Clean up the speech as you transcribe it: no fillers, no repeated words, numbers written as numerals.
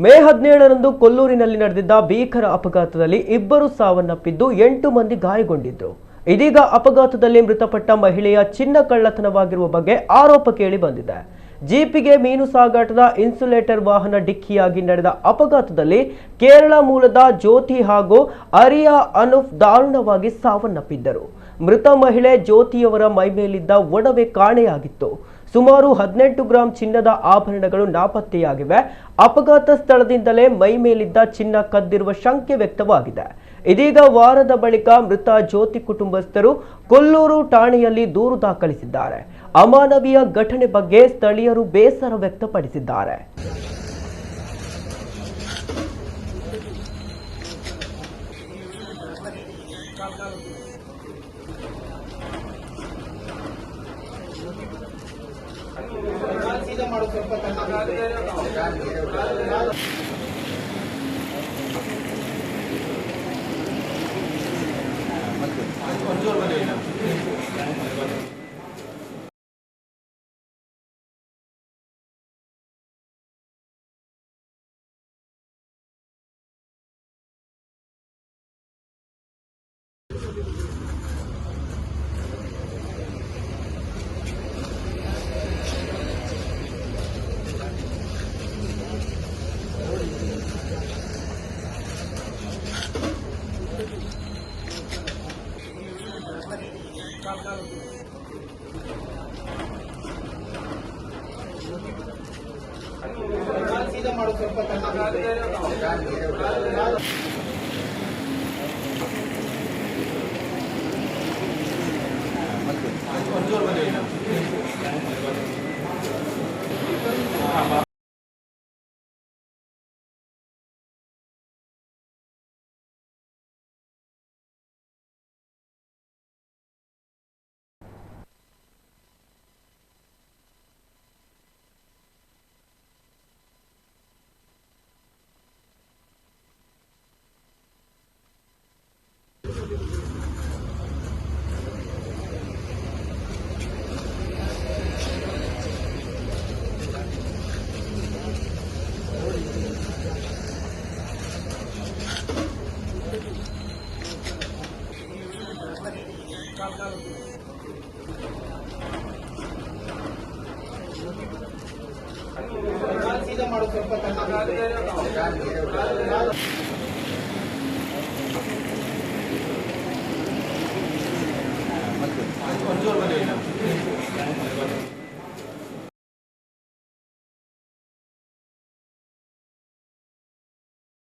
ಮೇ 17ರಂದು ಕೊಲ್ಲೂರಿನಲ್ಲಿ ನಡೆದಿದ್ದ ಭೀಕರ ಅಪಘಾತದಲ್ಲಿ ಇಬ್ಬರು ಸಾವನ್ನಪ್ಪಿದ್ದು 8 ಮಂದಿ ಗಾಯಗೊಂಡಿದ್ದರು. ಇದೀಗ ಅಪಘಾತದಲ್ಲಿ ಮೃತಪಟ್ಟ ಮಹಿಳೆಯ ಚಿನ್ನ ಕಳ್ಳತನವಾಗಿರುವ ಬಗ್ಗೆ ಆರೋಪ ಕೇಳಿ ಬಂದಿದೆ. ಜೀಪಿಗೆ ಮೀನು ಸಾಗಾಟದ ಇನ್ಸುಲೇಟರ್ ವಾಹನ ಡಿಕ್ಕಿಯಾಗಿ ನಡೆದ ಅಪಘಾತದಲ್ಲಿ ಕೇರಳ ಮೂಲದ ಜ್ಯೋತಿ ಹಾಗೂ ಅರಿಯಾ ಅನುಫ್ ದಾರುಣವಾಗಿ ಸಾವನ್ನಪ್ಪಿದ್ದರು. ಮೃತ ಮಹಿಳೆ ಜ್ಯೋತಿಯವರ ಮೈಮೇಲಿದ್ದ ಒಡವೆ ಕಾಣೆಯಾಗಿತ್ತು. ಸುಮಾರು 18 ಗ್ರಾಂ ಚಿನ್ನದ ಆಭರಣಗಳು ನಾಪತ್ತೆಯಾಗಿವೆ. ಅಪಘಾತ ಸ್ಥಳದಿಂದಲೇ ಮೈಮೇಲಿದ್ದ ಚಿನ್ನ ಕದ್ದಿರುವ ಶಂಕೆ ವ್ಯಕ್ತವಾಗಿದೆ. ಇದೀಗ ವಾರದ ಬಳಿಕ ಮೃತ ಜ್ಯೋತಿ ಕುಟುಂಬಸ್ಥರು ಕೊಲ್ಲೂರು ಠಾಣೆಯಲ್ಲಿ ದೂರು ದಾಖಲಿಸಿದ್ದಾರೆ. ಅಮಾನವೀಯ ಘಟನೆ ಬಗ್ಗೆ ಸ್ಥಳೀಯರು ಬೇಸರ ವ್ಯಕ್ತಪಡಿಸಿದ್ದಾರೆ.